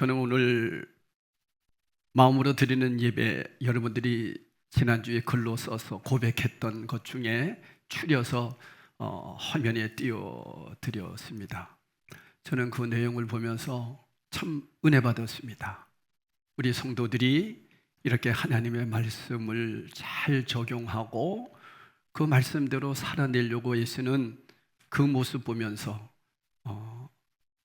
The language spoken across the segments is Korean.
저는 오늘 마음으로 드리는 예배, 여러분들이 지난주에 글로 써서 고백했던 것 중에 추려서 화면에 띄워드렸습니다. 저는 그 내용을 보면서 참 은혜 받았습니다. 우리 성도들이 이렇게 하나님의 말씀을 잘 적용하고 그 말씀대로 살아내려고 애쓰는 그 모습 보면서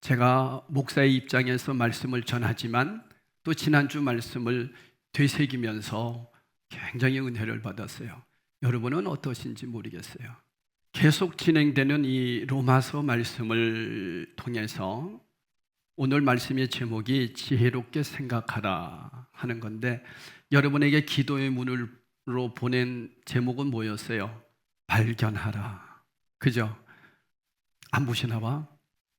제가 목사의 입장에서 말씀을 전하지만 또 지난주 말씀을 되새기면서 굉장히 은혜를 받았어요. 여러분은 어떠신지 모르겠어요. 계속 진행되는 이 로마서 말씀을 통해서 오늘 말씀의 제목이 지혜롭게 생각하라 하는 건데, 여러분에게 기도의 문으로 보낸 제목은 뭐였어요? 발견하라. 그죠? 안 보시나 봐?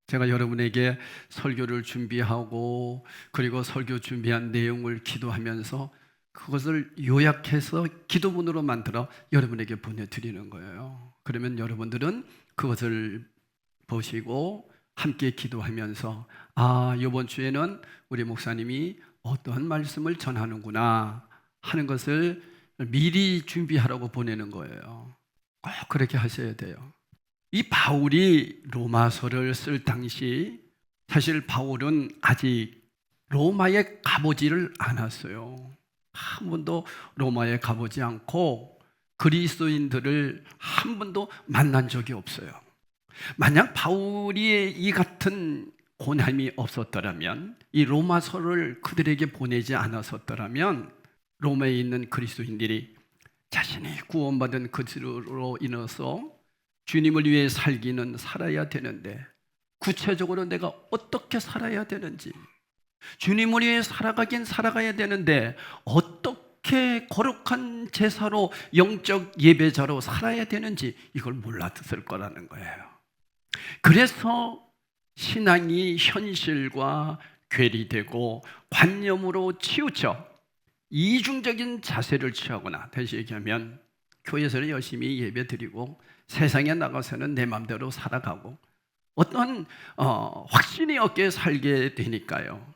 제가 여러분에게 설교를 준비하고 그리고 설교 준비한 내용을 기도하면서 그것을 요약해서 기도문으로 만들어 여러분에게 보내드리는 거예요. 그러면 여러분들은 그것을 보시고 함께 기도하면서 이번 주에는 우리 목사님이 어떤 말씀을 전하는구나 하는 것을 미리 준비하라고 보내는 거예요. 꼭 그렇게 하셔야 돼요. 이 바울이 로마서를 쓸 당시 사실 바울은 아직 로마에 가보지를 않았어요. 한 번도 로마에 가보지 않고 그리스도인들을 한 번도 만난 적이 없어요. 만약 바울이 이 같은 고난이 없었더라면, 이 로마서를 그들에게 보내지 않았었더라면 로마에 있는 그리스도인들이 자신이 구원받은 그리스도로 인해서 주님을 위해 살기는 살아야 되는데 구체적으로 내가 어떻게 살아야 되는지, 주님을 위해 살아가긴 살아가야 되는데 어떻게 거룩한 제사로 영적 예배자로 살아야 되는지 이걸 몰랐을 거라는 거예요. 그래서 신앙이 현실과 괴리되고 관념으로 치우쳐 이중적인 자세를 취하거나, 다시 얘기하면 교회에서는 열심히 예배 드리고 세상에 나가서는 내 마음대로 살아가고 어떤 확신이 없게 살게 되니까요.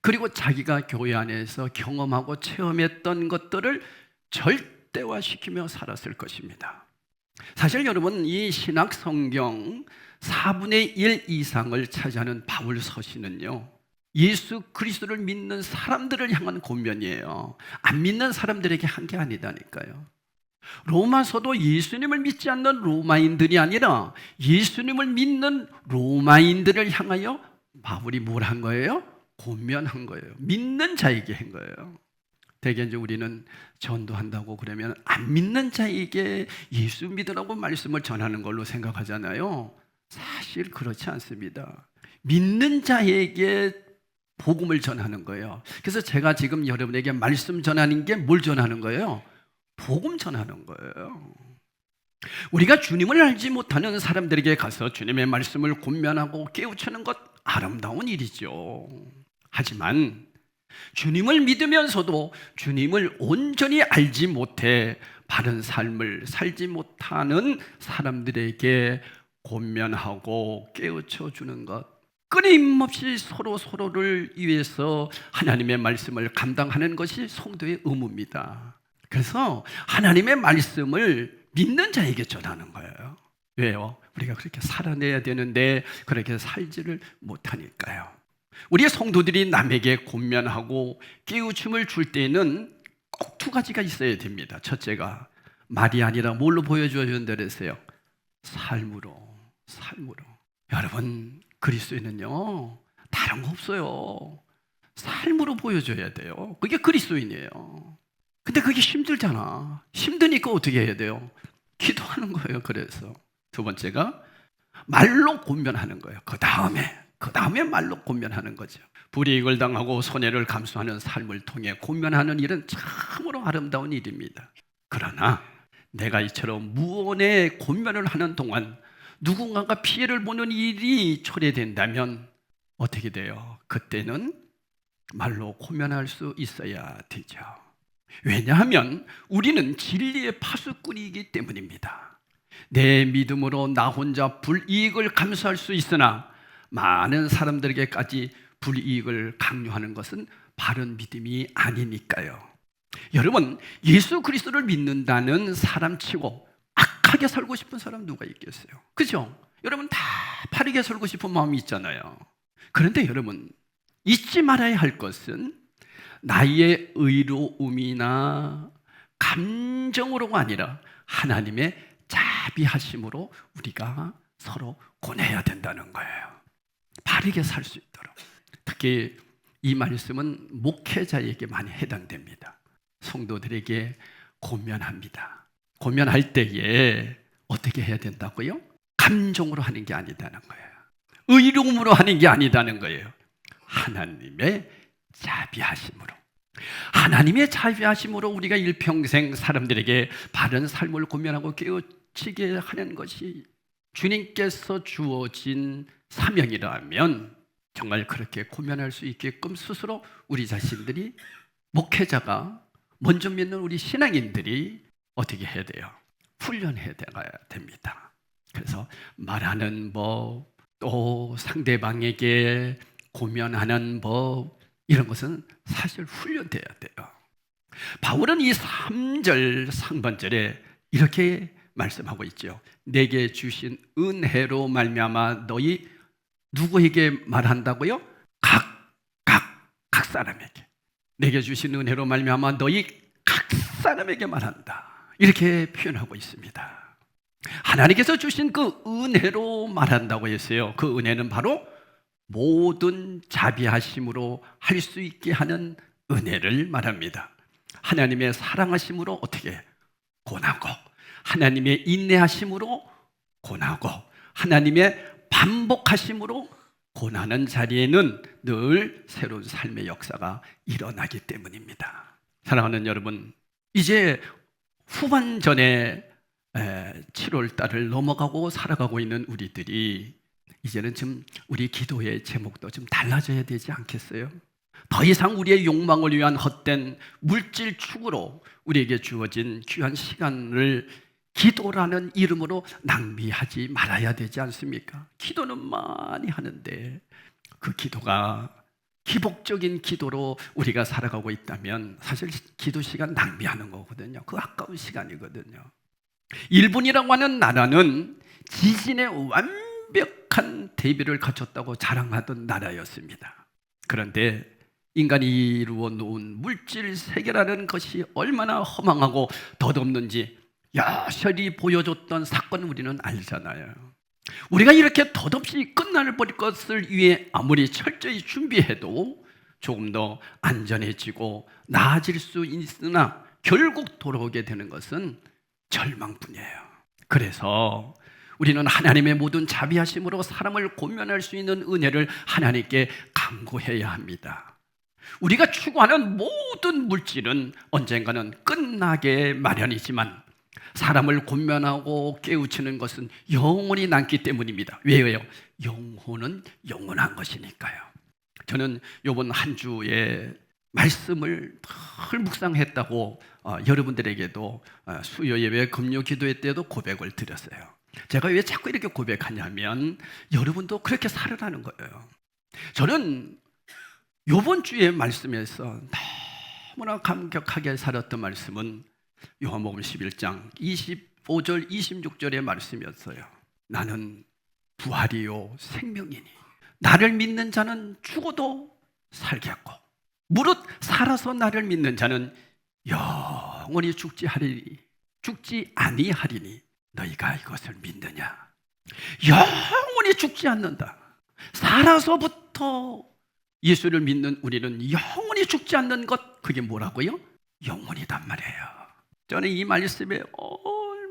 그리고 자기가 교회 안에서 경험하고 체험했던 것들을 절대화시키며 살았을 것입니다. 사실 여러분, 이 신약 성경 4분의 1 이상을 차지하는 바울 서신은요, 예수 그리스도를 믿는 사람들을 향한 권면이에요. 안 믿는 사람들에게 한 게 아니다니까요. 로마서도 예수님을 믿지 않는 로마인들이 아니라 예수님을 믿는 로마인들을 향하여 바울이 뭘 한 거예요? 권면한 거예요. 믿는 자에게 한 거예요. 대개 이제 우리는 전도한다고 그러면 안 믿는 자에게 예수 믿으라고 말씀을 전하는 걸로 생각하잖아요. 사실 그렇지 않습니다. 믿는 자에게 복음을 전하는 거예요. 그래서 제가 지금 여러분에게 말씀 전하는 게 뭘 전하는 거예요? 복음 전하는 거예요. 우리가 주님을 알지 못하는 사람들에게 가서 주님의 말씀을 권면하고 깨우치는 것 아름다운 일이죠. 하지만 주님을 믿으면서도 주님을 온전히 알지 못해 바른 삶을 살지 못하는 사람들에게 권면하고 깨우쳐 주는 것, 끊임없이 서로를 위해서 하나님의 말씀을 감당하는 것이 성도의 의무입니다. 그래서 하나님의 말씀을 믿는 자에게 전하는 거예요. 왜요? 우리가 그렇게 살아내야 되는데 그렇게 살지를 못하니까요. 우리 성도들이 남에게 권면하고 깨우침을 줄 때에는 꼭 두 가지가 있어야 됩니다. 첫째가 말이 아니라 뭘로 보여줘야 된다 그랬어요? 삶으로. 여러분, 그리스도인은요 다른 거 없어요. 삶으로 보여줘야 돼요. 그게 그리스도인이에요. 근데 그게 힘들잖아. 힘드니까 어떻게 해야 돼요? 기도하는 거예요. 그래서 두 번째가 말로 권면하는 거예요. 그 다음에 말로 권면하는 거죠. 불이익을 당하고 손해를 감수하는 삶을 통해 권면하는 일은 참으로 아름다운 일입니다. 그러나 내가 이처럼 무언의 권면을 하는 동안 누군가가 피해를 보는 일이 초래된다면 어떻게 돼요? 그때는 말로 권면할 수 있어야 되죠. 왜냐하면 우리는 진리의 파수꾼이기 때문입니다. 내 믿음으로 나 혼자 불이익을 감수할 수 있으나 많은 사람들에게까지 불이익을 강요하는 것은 바른 믿음이 아니니까요. 여러분, 예수 그리스도를 믿는다는 사람치고 악하게 살고 싶은 사람 누가 있겠어요? 그죠? 여러분 다 바르게 살고 싶은 마음이 있잖아요. 그런데 여러분, 잊지 말아야 할 것은 나의 의로움이나 감정으로가 아니라 하나님의 자비하심으로 우리가 서로 고뇌해야 된다는 거예요. 바르게 살 수 있도록. 특히 이 말씀은 목회자에게 많이 해당됩니다. 성도들에게 고면합니다. 고면할 때에 어떻게 해야 된다고요? 감정으로 하는 게 아니다는 거예요. 의로움으로 하는 게 아니다는 거예요. 하나님의 자비하심으로. 하나님의 자비하심으로 우리가 일평생 사람들에게 바른 삶을 고면하고 깨우치게 하는 것이 주님께서 주어진 사명이라면 정말 그렇게 고면할 수 있게끔 스스로 우리 자신들이, 목회자가 먼저 믿는 우리 신앙인들이 어떻게 해야 돼요? 훈련해야 됩니다. 그래서 말하는 법, 또 상대방에게 고면하는 법, 이런 것은 사실 훈련돼야 돼요. 바울은 이 3절 상반절에 이렇게 말씀하고 있죠. 내게 주신 은혜로 말미암아 너희 누구에게 말한다고요? 각 사람에게. 내게 주신 은혜로 말미암아 너희 각 사람에게 말한다. 이렇게 표현하고 있습니다. 하나님께서 주신 그 은혜로 말한다고 했어요. 그 은혜는 바로 모든 자비하심으로 할 수 있게 하는 은혜를 말합니다. 하나님의 사랑하심으로 어떻게 고나고, 하나님의 인내하심으로 고나고, 하나님의 반복하심으로 고난하는 자리에는 늘 새로운 삶의 역사가 일어나기 때문입니다. 사랑하는 여러분, 이제 후반전에 7월 달을 넘어가고 살아가고 있는 우리들이 이제는 좀 우리 기도의 제목도 좀 달라져야 되지 않겠어요? 더 이상 우리의 욕망을 위한 헛된 물질 추구로 우리에게 주어진 귀한 시간을 기도라는 이름으로 낭비하지 말아야 되지 않습니까? 기도는 많이 하는데 그 기도가 기복적인 기도로 우리가 살아가고 있다면 사실 기도 시간 낭비하는 거거든요. 그 아까운 시간이거든요. 일본이라고 하는 나라는 지진에 완벽한 대비를 갖췄다고 자랑하던 나라였습니다. 그런데 인간이 이루어 놓은 물질 세계라는 것이 얼마나 허망하고 덧없는지 여실히 보여줬던 사건 우리는 알잖아요. 우리가 이렇게 덧없이 끝날버릴 것을 위해 아무리 철저히 준비해도 조금 더 안전해지고 나아질 수 있으나 결국 돌아오게 되는 것은 절망뿐이에요. 그래서 우리는 하나님의 모든 자비하심으로 사람을 고면할 수 있는 은혜를 하나님께 간구해야 합니다. 우리가 추구하는 모든 물질은 언젠가는 끝나게 마련이지만 사람을 권면하고 깨우치는 것은 영원히 남기 때문입니다. 왜요? 영혼은 영원한 것이니까요. 저는 이번 한 주에 말씀을 늘 묵상했다고 여러분들에게도 수요 예배 금요 기도회 때도 고백을 드렸어요. 제가 왜 자꾸 이렇게 고백하냐면 여러분도 그렇게 살으라는 거예요. 저는 이번 주의 말씀에서 너무나 감격하게 살았던 말씀은 요한복음 11장 25절 26절의 말씀이었어요. 나는 부활이요 생명이니 나를 믿는 자는 죽어도 살겠고 무릇 살아서 나를 믿는 자는 영원히 죽지 아니하리니 너희가 이것을 믿느냐? 영원히 죽지 않는다. 살아서부터 예수를 믿는 우리는 영원히 죽지 않는 것, 그게 뭐라고요? 영원이단 말이에요. 저는 이 말씀에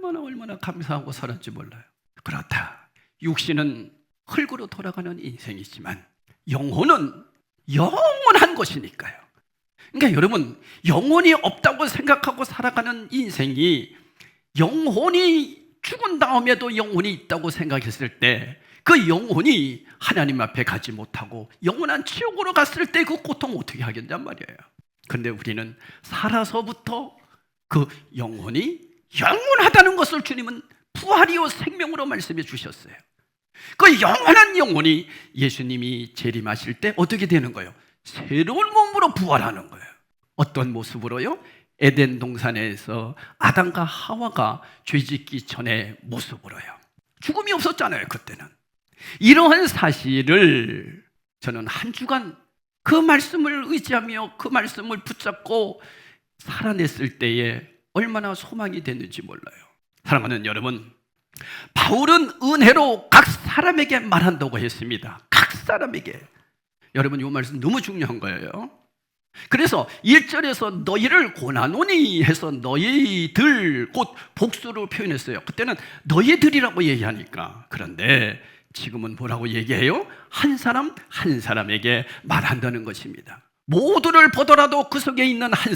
얼마나 감사하고 살았지 몰라요. 그렇다. 육신은 흙으로 돌아가는 인생이지만 영혼은 영원한 것이니까요. 그러니까 여러분, 영혼이 없다고 생각하고 살아가는 인생이 영혼이 죽은 다음에도 영혼이 있다고 생각했을 때 그 영혼이 하나님 앞에 가지 못하고 영원한 지옥으로 갔을 때 그 고통 어떻게 하겠냔 말이에요. 그런데 우리는 살아서부터 그 영혼이 영원하다는 것을 주님은 부활이요 생명으로 말씀해 주셨어요. 그 영원한 영혼이 예수님이 재림하실 때 어떻게 되는 거예요? 새로운 몸으로 부활하는 거예요. 어떤 모습으로요? 에덴 동산에서 아담과 하와가 죄짓기 전의 모습으로요. 죽음이 없었잖아요, 그때는. 이러한 사실을 저는 한 주간 그 말씀을 의지하며 그 말씀을 붙잡고 살아냈을 때에 얼마나 소망이 됐는지 몰라요. 사랑하는 여러분, 바울은 은혜로 각 사람에게 말한다고 했습니다. 각 사람에게. 여러분, 이 말씀 너무 중요한 거예요. 그래서 1절에서 너희를 고나노니 해서 너희들 곧 복수로 표현했어요. 그때는 너희들이라고 얘기하니까. 그런데 지금은 뭐라고 얘기해요? 한 사람 한 사람에게 말한다는 것입니다. 모두를 보더라도 그 속에 있는 한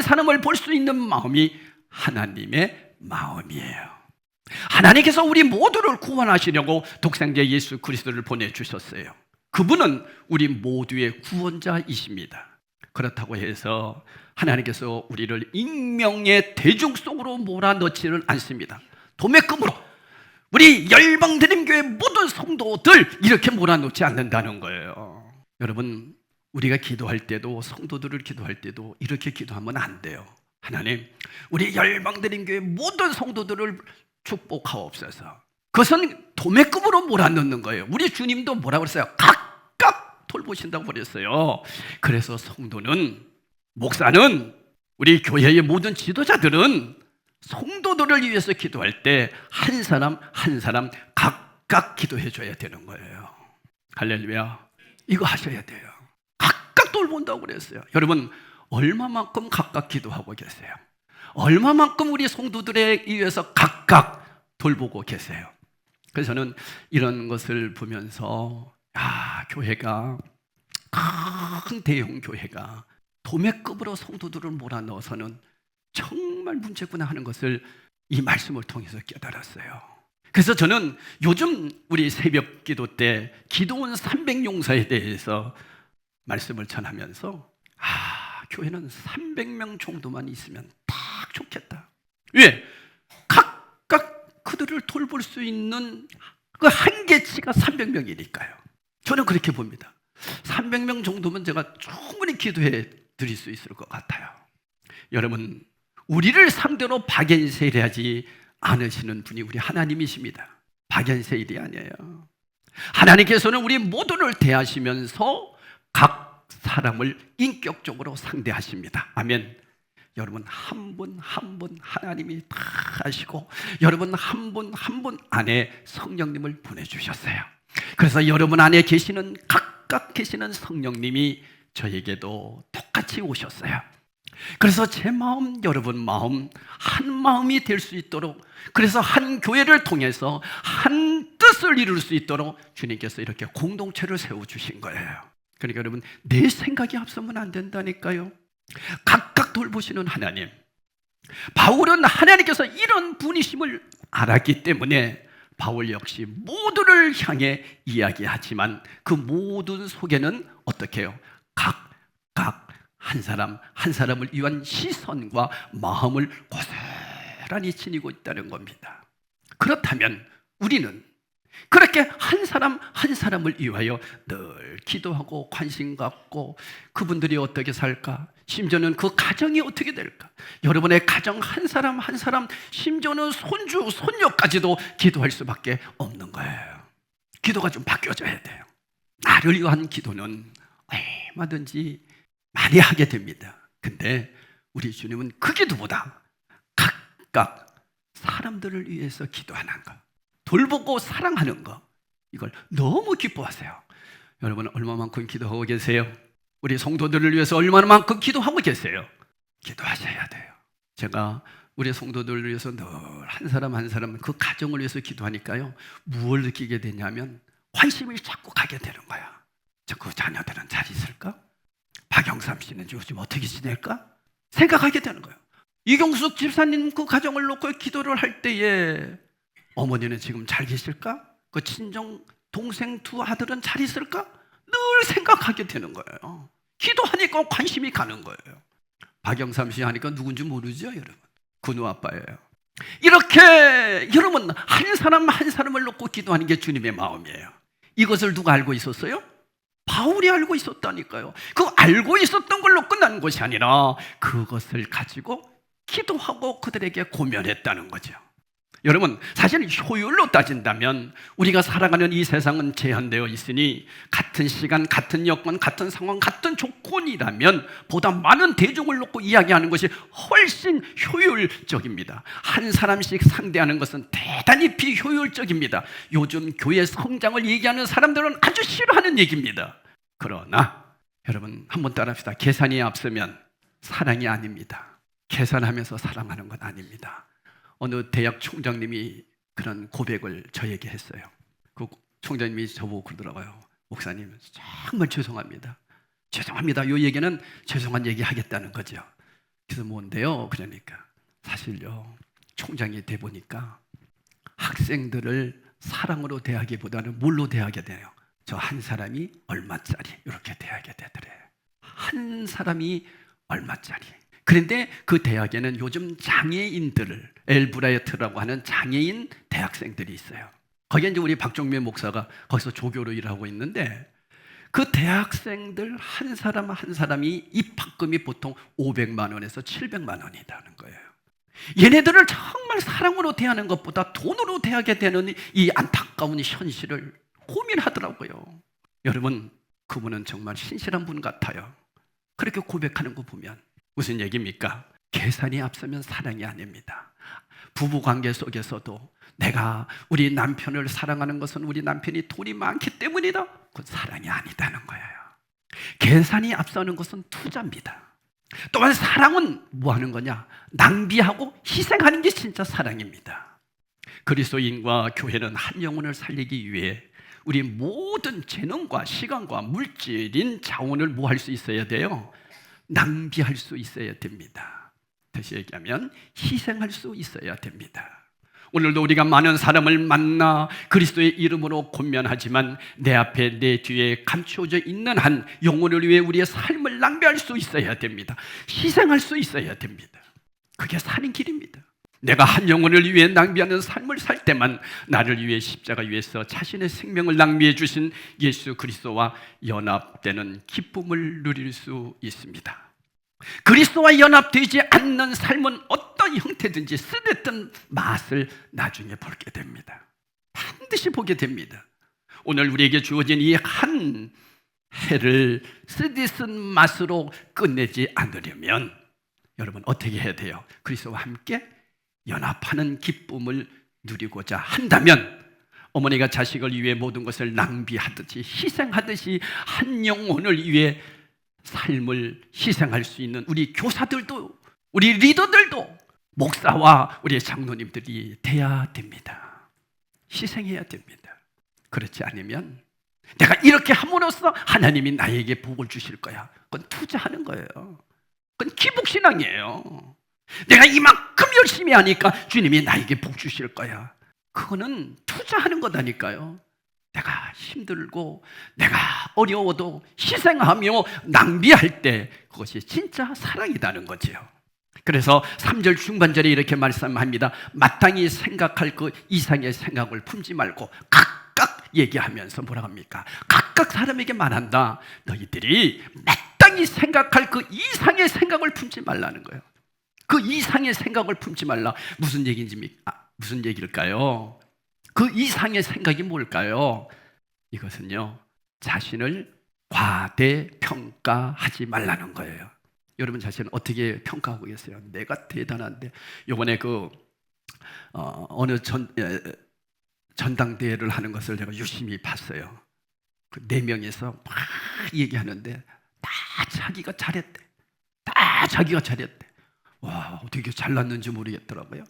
사람을 볼 수 있는 마음이 하나님의 마음이에요. 하나님께서 우리 모두를 구원하시려고 독생자 예수 그리스도를 보내주셨어요. 그분은 우리 모두의 구원자이십니다. 그렇다고 해서 하나님께서 우리를 익명의 대중 속으로 몰아넣지는 않습니다. 도매금으로 우리 열방드림교회 모든 성도들 이렇게 몰아넣지 않는다는 거예요. 여러분, 우리가 기도할 때도, 성도들을 기도할 때도 이렇게 기도하면 안 돼요. 하나님, 우리 열방드림교회 모든 성도들을 축복하옵소서. 그것은 도매금으로 몰아넣는 거예요. 우리 주님도 뭐라고 그랬어요? 각각 돌보신다고 그랬어요. 그래서 성도는, 목사는, 우리 교회의 모든 지도자들은 성도들을 위해서 기도할 때 한 사람 한 사람 각각 기도해 줘야 되는 거예요. 할렐루야. 이거 하셔야 돼요. 각각 돌본다고 그랬어요. 여러분, 얼마만큼 각각 기도하고 계세요? 얼마만큼 우리 성도들에 의해서 각각 돌보고 계세요? 그래서 저는 이런 것을 보면서 교회가, 큰 대형 교회가 도매급으로 성도들을 몰아넣어서는 정말 문제구나 하는 것을 이 말씀을 통해서 깨달았어요. 그래서 저는 요즘 우리 새벽 기도 때 기도원 300용사에 대해서 말씀을 전하면서 교회는 300명 정도만 있으면 딱 좋겠다. 왜? 각각 그들을 돌볼 수 있는 그 한계치가 300명이니까요. 저는 그렇게 봅니다. 300명 정도면 제가 충분히 기도해 드릴 수 있을 것 같아요. 여러분, 우리를 상대로 박연세일하지 않으시는 분이 우리 하나님이십니다. 박연세일이 아니에요. 하나님께서는 우리 모두를 대하시면서 각 사람을 인격적으로 상대하십니다. 아멘. 여러분, 한 분 한 분 하나님이 다 하시고, 여러분 한 분 한 분 안에 성령님을 보내주셨어요. 그래서 여러분 안에 계시는, 각각 계시는 성령님이 저에게도 똑같이 오셨어요. 그래서 제 마음, 여러분 마음 한 마음이 될 수 있도록, 그래서 한 교회를 통해서 한 뜻을 이룰 수 있도록 주님께서 이렇게 공동체를 세워주신 거예요. 그러니까 여러분, 내 생각이 앞서면 안 된다니까요. 각각 돌보시는 하나님. 바울은 하나님께서 이런 분이심을 알았기 때문에 바울 역시 모두를 향해 이야기하지만 그 모든 속에는 어떻게 해요? 각각 한 사람 한 사람을 위한 시선과 마음을 고스란히 지니고 있다는 겁니다. 그렇다면 우리는 그렇게 한 사람 한 사람을 위하여 늘 기도하고 관심 갖고 그분들이 어떻게 살까? 심지어는 그 가정이 어떻게 될까? 여러분의 가정 한 사람 한 사람, 심지어는 손주, 손녀까지도 기도할 수밖에 없는 거예요. 기도가 좀 바뀌어져야 돼요. 나를 위한 기도는 얼마든지 많이 하게 됩니다. 근데 우리 주님은 그 기도보다 각각 사람들을 위해서 기도하는 것, 돌보고 사랑하는 것, 이걸 너무 기뻐하세요. 여러분, 얼마만큼 기도하고 계세요? 우리 성도들을 위해서 얼마만큼 기도하고 계세요? 기도하셔야 돼요. 제가 우리 성도들을 위해서 늘 한 사람 한 사람 그 가정을 위해서 기도하니까요, 무엇을 느끼게 되냐면 관심이 자꾸 가게 되는 거야. 그 자녀들은 잘 있을까? 박영삼 씨는 요즘 어떻게 지낼까? 생각하게 되는 거예요. 이경숙 집사님 그 가정을 놓고 기도를 할 때에 어머니는 지금 잘 계실까? 그 친정 동생 두 아들은 잘 있을까? 늘 생각하게 되는 거예요. 기도하니까 관심이 가는 거예요. 박영삼 씨 하니까 누군지 모르죠, 여러분? 근우 아빠예요. 이렇게 여러분 한 사람 한 사람을 놓고 기도하는 게 주님의 마음이에요. 이것을 누가 알고 있었어요? 바울이 알고 있었다니까요. 그 알고 있었던 걸로 끝나는 것이 아니라 그것을 가지고 기도하고 그들에게 고면했다는 거죠. 여러분, 사실 효율로 따진다면 우리가 살아가는 이 세상은 제한되어 있으니 같은 시간, 같은 여건, 같은 상황, 같은 조건이라면 보다 많은 대중을 놓고 이야기하는 것이 훨씬 효율적입니다. 한 사람씩 상대하는 것은 대단히 비효율적입니다. 요즘 교회 성장을 얘기하는 사람들은 아주 싫어하는 얘기입니다. 그러나 여러분 한번 따라합시다. 계산이 앞서면 사랑이 아닙니다. 계산하면서 사랑하는 건 아닙니다. 어느 대학 총장님이 그런 고백을 저에게 했어요. 그 총장님이 저보고 그러더라고요. 목사님 정말 죄송합니다. 죄송합니다. 이 얘기는 죄송한 얘기 하겠다는 거죠. 그래서 뭔데요? 그러니까 사실요, 총장이 돼 보니까 학생들을 사랑으로 대하기보다는 뭘로 대하게 돼요? 저 한 사람이 얼마짜리 이렇게 대하게 되더래요. 한 사람이 얼마짜리. 그런데 그 대학에는 요즘 장애인들을 엘브라이트라고 하는 장애인 대학생들이 있어요. 거기에 이제 우리 박종민 목사가 거기서 조교로 일하고 있는데 그 대학생들 한 사람 한 사람이 입학금이 보통 500만 원에서 700만 원이라는 거예요. 얘네들을 정말 사랑으로 대하는 것보다 돈으로 대하게 되는 이 안타까운 현실을 고민하더라고요. 여러분, 그분은 정말 신실한 분 같아요. 그렇게 고백하는 거 보면 무슨 얘기입니까? 계산이 앞서면 사랑이 아닙니다. 부부관계 속에서도 내가 우리 남편을 사랑하는 것은 우리 남편이 돈이 많기 때문이다. 그건 사랑이 아니다는 거예요. 계산이 앞서는 것은 투자입니다. 또한 사랑은 뭐 하는 거냐? 낭비하고 희생하는 게 진짜 사랑입니다. 그리스도인과 교회는 한 영혼을 살리기 위해 우리 모든 재능과 시간과 물질인 자원을 뭐 할 수 있어야 돼요? 낭비할 수 있어야 됩니다. 다시 얘기하면 희생할 수 있어야 됩니다. 오늘도 우리가 많은 사람을 만나 그리스도의 이름으로 권면하지만 내 앞에 내 뒤에 감추어져 있는 한 영혼을 위해 우리의 삶을 낭비할 수 있어야 됩니다. 희생할 수 있어야 됩니다. 그게 사는 길입니다. 내가 한 영혼을 위해 낭비하는 삶을 살 때만 나를 위해 십자가 위에서 자신의 생명을 낭비해 주신 예수 그리스도와 연합되는 기쁨을 누릴 수 있습니다. 그리스도와 연합되지 않는 삶은 어떤 형태든지 쓰듯한 맛을 나중에 보게 됩니다. 반드시 보게 됩니다. 오늘 우리에게 주어진 이 한 해를 쓰듯한 맛으로 끝내지 않으려면 여러분 어떻게 해야 돼요? 그리스도와 함께 연합하는 기쁨을 누리고자 한다면 어머니가 자식을 위해 모든 것을 낭비하듯이 희생하듯이 한 영혼을 위해 삶을 희생할 수 있는 우리 교사들도 우리 리더들도 목사와 우리 장로님들이 돼야 됩니다. 희생해야 됩니다. 그렇지 않으면 내가 이렇게 함으로써 하나님이 나에게 복을 주실 거야. 그건 투자하는 거예요. 그건 기복신앙이에요. 내가 이만큼 열심히 하니까 주님이 나에게 복 주실 거야. 그거는 투자하는 거다니까요. 내가 힘들고 내가 어려워도 희생하며 낭비할 때 그것이 진짜 사랑이라는 거지요. 그래서 3절 중반절에 이렇게 말씀합니다. 마땅히 생각할 그 이상의 생각을 품지 말고 각각 얘기하면서 뭐라 합니까? 각각 사람에게 말한다. 너희들이 마땅히 생각할 그 이상의 생각을 품지 말라는 거예요. 그 이상의 생각을 품지 말라. 무슨 얘기인지 무슨 얘기일까요? 그 이상의 생각이 뭘까요? 이것은요, 자신을 과대평가하지 말라는 거예요. 여러분 자신을 어떻게 평가하고 계세요? 내가 대단한데. 요번에 어느 전당대회를 하는 것을 제가 유심히 봤어요. 그 4명에서 막 얘기하는데 다 자기가 잘했대. 다 자기가 잘했대. 와, 어떻게 잘났는지 모르겠더라고요.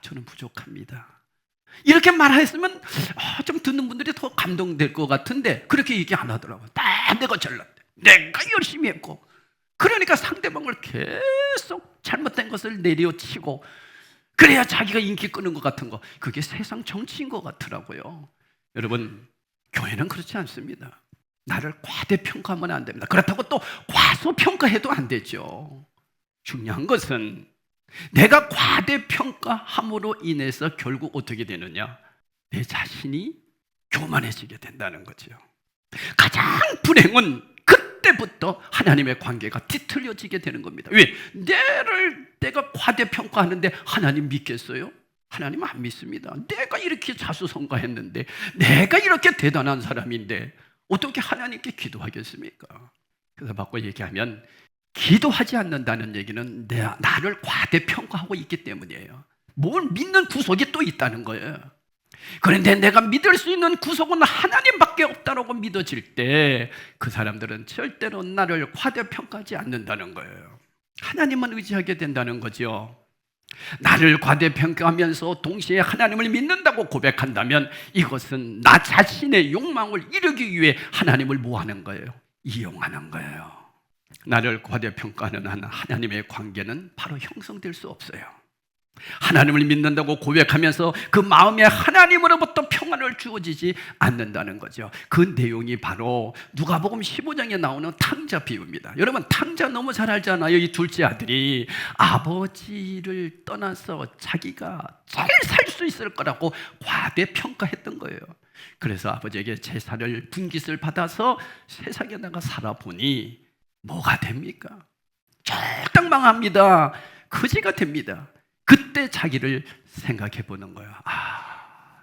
저는 부족합니다. 이렇게 말했으면 좀 듣는 분들이 더 감동될 것 같은데 그렇게 얘기 안 하더라고요. 다 내가 잘났대. 내가 열심히 했고. 그러니까 상대방을 계속 잘못된 것을 내려치고 그래야 자기가 인기 끄는 것 같은 거. 그게 세상 정치인 것 같더라고요. 여러분, 교회는 그렇지 않습니다. 나를 과대평가하면 안 됩니다. 그렇다고 또 과소평가해도 안 되죠. 중요한 것은 내가 과대평가함으로 인해서 결국 어떻게 되느냐? 내 자신이 교만해지게 된다는 거죠. 가장 불행은 그때부터 하나님의 관계가 뒤틀려지게 되는 겁니다. 왜? 내가 과대평가하는데 하나님 믿겠어요? 하나님 안 믿습니다. 내가 이렇게 자수성가했는데, 내가 이렇게 대단한 사람인데 어떻게 하나님께 기도하겠습니까? 그래서 바꿔 얘기하면 기도하지 않는다는 얘기는 나를 과대평가하고 있기 때문이에요. 뭘 믿는 구석이 또 있다는 거예요. 그런데 내가 믿을 수 있는 구석은 하나님밖에 없다고 믿어질 때 그 사람들은 절대로 나를 과대평가하지 않는다는 거예요. 하나님만 의지하게 된다는 거죠. 나를 과대평가하면서 동시에 하나님을 믿는다고 고백한다면 이것은 나 자신의 욕망을 이루기 위해 하나님을 뭐 하는 거예요? 이용하는 거예요. 나를 과대평가하는 한 하나님의 관계는 바로 형성될 수 없어요. 하나님을 믿는다고 고백하면서 그 마음에 하나님으로부터 평안을 주어지지 않는다는 거죠. 그 내용이 바로 누가복음 15장에 나오는 탕자 비유입니다. 여러분, 탕자 너무 잘 알잖아요. 이 둘째 아들이 아버지를 떠나서 자기가 잘 살 수 있을 거라고 과대평가했던 거예요. 그래서 아버지에게 제사를 분깃을 받아서 세상에 나가 살아보니 뭐가 됩니까? 쫄딱 망합니다. 거지가 됩니다. 그때 자기를 생각해 보는 거예요.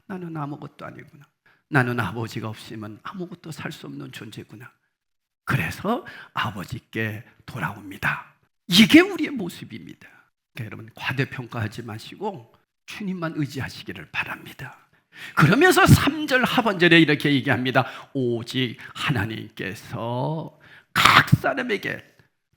나는 아무것도 아니구나. 나는 아버지가 없으면 아무것도 살 수 없는 존재구나. 그래서 아버지께 돌아옵니다. 이게 우리의 모습입니다. 그러니까 여러분, 과대평가하지 마시고 주님만 의지하시기를 바랍니다. 그러면서 3절 하반절에 이렇게 얘기합니다. 오직 하나님께서 각 사람에게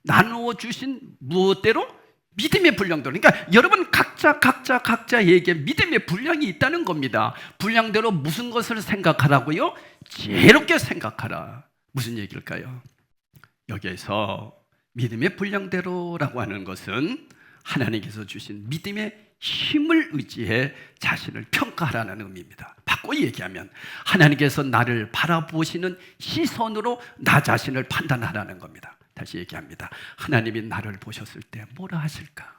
나누어 주신 무엇대로? 믿음의 분량대로. 그러니까 여러분 각자에게 믿음의 분량이 있다는 겁니다. 분량대로 무슨 것을 생각하라고요? 지혜롭게 생각하라. 무슨 얘기일까요? 여기에서 믿음의 분량대로라고 하는 것은 하나님께서 주신 믿음의 힘을 의지해 자신을 평가하라는 의미입니다. 바꿔 얘기하면 하나님께서 나를 바라보시는 시선으로 나 자신을 판단하라는 겁니다. 다시 얘기합니다. 하나님이 나를 보셨을 때 뭐라 하실까?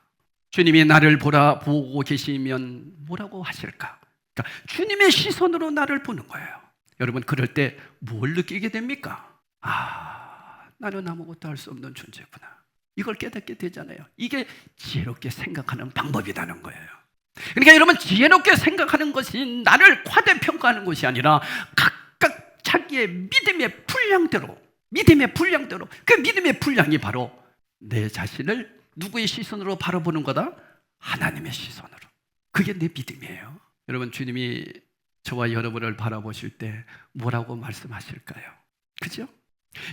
주님이 나를 보고 계시면 뭐라고 하실까? 그러니까 주님의 시선으로 나를 보는 거예요. 여러분, 그럴 때 뭘 느끼게 됩니까? 나는 아무것도 할 수 없는 존재구나. 이걸 깨닫게 되잖아요. 이게 지혜롭게 생각하는 방법이라는 거예요. 그러니까 여러분, 지혜롭게 생각하는 것이 나를 과대평가하는 것이 아니라 각각 자기의 믿음의 분량대로, 그 믿음의 분량이 바로 내 자신을 누구의 시선으로 바라보는 거다? 하나님의 시선으로. 그게 내 믿음이에요. 여러분, 주님이 저와 여러분을 바라보실 때 뭐라고 말씀하실까요? 그죠?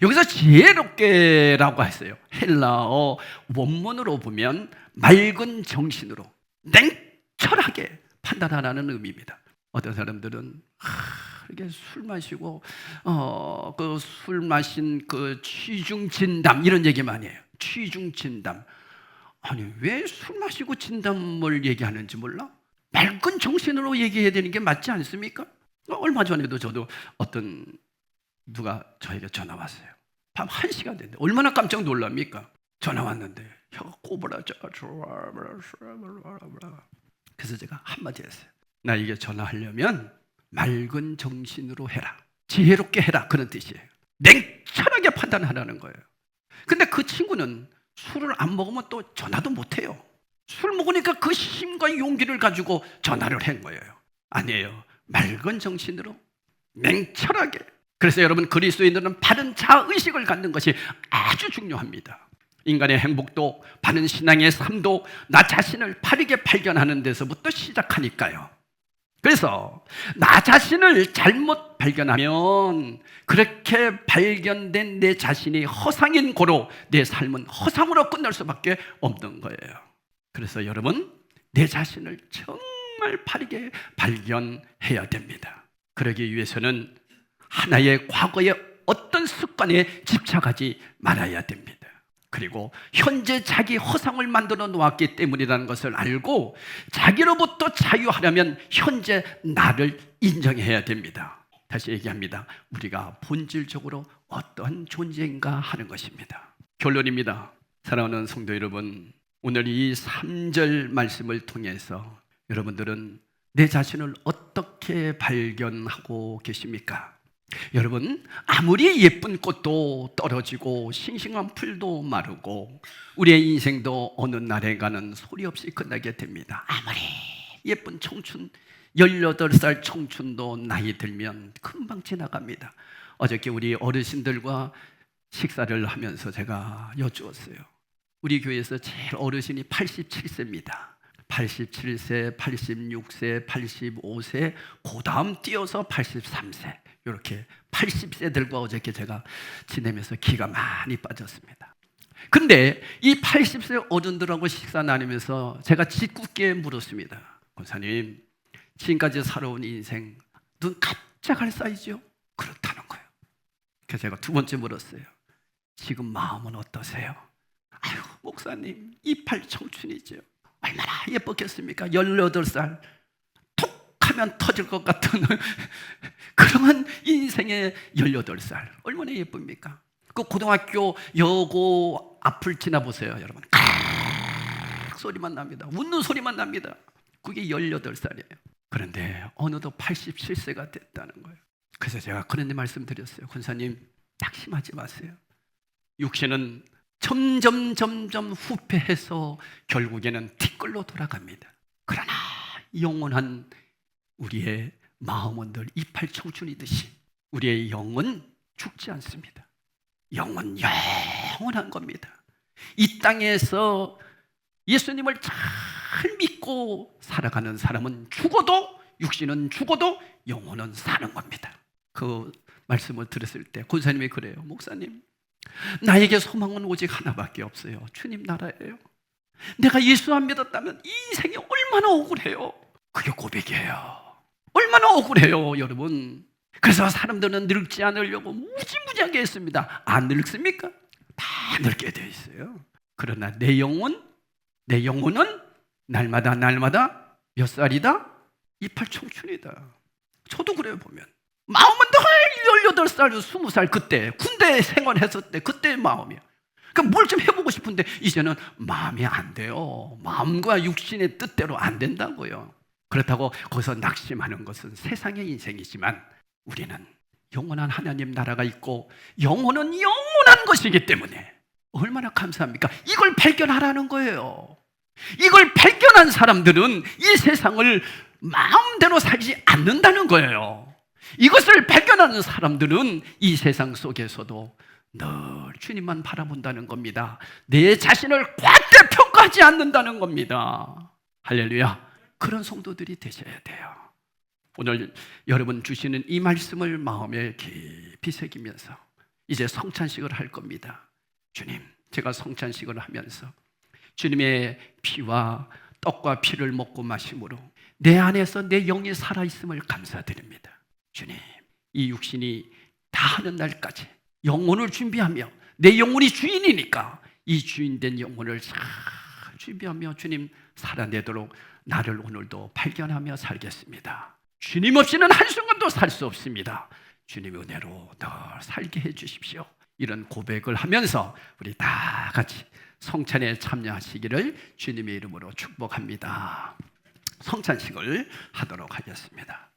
여기서 지혜롭게라고 했어요. 헬라어 원문으로 보면 맑은 정신으로 냉철하게 판단하라는 의미입니다. 어떤 사람들은 이렇게 술 마시고 그 술 마신 그 취중 진담 이런 얘기 많이 해요. 취중 진담. 아니, 왜 술 마시고 진담을 얘기하는지 몰라? 맑은 정신으로 얘기해야 되는 게 맞지 않습니까? 얼마 전에도 저도 누가 저에게 전화 왔어요. 밤 1시간 됐는데 얼마나 깜짝 놀랍니까? 전화 왔는데 혀가 꼬부라져가. 그래서 제가 한마디 했어요. 나 이게 전화하려면 맑은 정신으로 해라, 지혜롭게 해라, 그런 뜻이에요. 냉철하게 판단하라는 거예요. 근데 그 친구는 술을 안 먹으면 또 전화도 못해요. 술 먹으니까 그 힘과 용기를 가지고 전화를 한 거예요. 아니에요. 맑은 정신으로 냉철하게. 그래서 여러분, 그리스도인들은 바른 자의식을 갖는 것이 아주 중요합니다. 인간의 행복도 바른 신앙의 삶도 나 자신을 바르게 발견하는 데서부터 시작하니까요. 그래서 나 자신을 잘못 발견하면 그렇게 발견된 내 자신이 허상인 고로 내 삶은 허상으로 끝날 수밖에 없는 거예요. 그래서 여러분, 내 자신을 정말 바르게 발견해야 됩니다. 그러기 위해서는 하나의 과거의 어떤 습관에 집착하지 말아야 됩니다. 그리고 현재 자기 허상을 만들어 놓았기 때문이라는 것을 알고 자기로부터 자유하려면 현재 나를 인정해야 됩니다. 다시 얘기합니다. 우리가 본질적으로 어떤 존재인가 하는 것입니다. 결론입니다. 사랑하는 성도 여러분, 오늘 이 3절 말씀을 통해서 여러분들은 내 자신을 어떻게 발견하고 계십니까? 여러분, 아무리 예쁜 꽃도 떨어지고 싱싱한 풀도 마르고 우리의 인생도 어느 날에가는 소리 없이 끝나게 됩니다. 아무리 예쁜 청춘, 18살 청춘도 나이 들면 금방 지나갑니다. 어저께 우리 어르신들과 식사를 하면서 제가 여쭈었어요. 우리 교회에서 제일 어르신이 87세입니다. 87세, 86세, 85세, 그 다음 뛰어서 83세, 이렇게 80세들과 어저께 제가 지내면서 기가 많이 빠졌습니다. 근데 이 80세 어른들하고 식사 나누면서 제가 짓궂게 물었습니다. 권사님, 지금까지 살아온 인생 눈 깜짝할 사이죠? 그렇다는 거예요. 그래서 제가 두 번째 물었어요. 지금 마음은 어떠세요? 아유, 목사님, 이팔 청춘이죠. 얼마나 예뻤겠습니까? 18살 톡 하면 터질 것 같은 그런 인생의 18살 얼마나 예쁩니까? 그 고등학교 여고 앞을 지나보세요, 여러분. 소리만 납니다. 웃는 소리만 납니다. 그게 18살이에요. 그런데 어느덧 87세가 됐다는 거예요. 그래서 제가 그런 데 말씀드렸어요. 권사님, 낙심하지 마세요. 육신은 점점 후패해서 결국에는 티끌로 돌아갑니다. 그러나 영원한 우리의 마음은 늘 이팔 청춘이듯이 우리의 영은 죽지 않습니다. 영은 영원한 겁니다. 이 땅에서 예수님을 잘 믿고 살아가는 사람은 죽어도, 육신은 죽어도 영혼은 사는 겁니다. 그 말씀을 들었을 때 권사님이 그래요. 목사님, 나에게 소망은 오직 하나밖에 없어요. 주님 나라예요. 내가 예수 안 믿었다면 이 인생이 얼마나 억울해요. 그게 고백이에요. 얼마나 억울해요, 여러분. 그래서 사람들은 늙지 않으려고 무지무지하게 했습니다. 안 늙습니까? 다 늙게 되어 있어요. 그러나 내 영혼은 날마다 몇 살이다? 이팔 청춘이다. 저도 그래요. 보면 마음은 늘 18살, 20살 그때 군대 생활했을 때 그때의 마음이에요. 그러니까 뭘 좀 해보고 싶은데 이제는 마음이 안 돼요. 마음과 육신의 뜻대로 안 된다고요. 그렇다고 거기서 낙심하는 것은 세상의 인생이지만 우리는 영원한 하나님 나라가 있고 영혼은 영원한 것이기 때문에 얼마나 감사합니까? 이걸 발견하라는 거예요. 이걸 발견한 사람들은 이 세상을 마음대로 살지 않는다는 거예요. 이것을 발견하는 사람들은 이 세상 속에서도 늘 주님만 바라본다는 겁니다. 내 자신을 과대평가하지 않는다는 겁니다. 할렐루야. 그런 성도들이 되셔야 돼요. 오늘 여러분 주시는 이 말씀을 마음에 깊이 새기면서 이제 성찬식을 할 겁니다. 주님, 제가 성찬식을 하면서 주님의 피와 떡과 피를 먹고 마심으로 내 안에서 내 영이 살아있음을 감사드립니다. 주님, 이 육신이 다하는 날까지 영혼을 준비하며 내 영혼이 주인이니까 이 주인된 영혼을 잘 준비하며 주님 살아내도록 나를 오늘도 발견하며 살겠습니다. 주님 없이는 한순간도 살 수 없습니다. 주님의 은혜로 늘 살게 해주십시오. 이런 고백을 하면서 우리 다 같이 성찬에 참여하시기를 주님의 이름으로 축복합니다. 성찬식을 하도록 하겠습니다.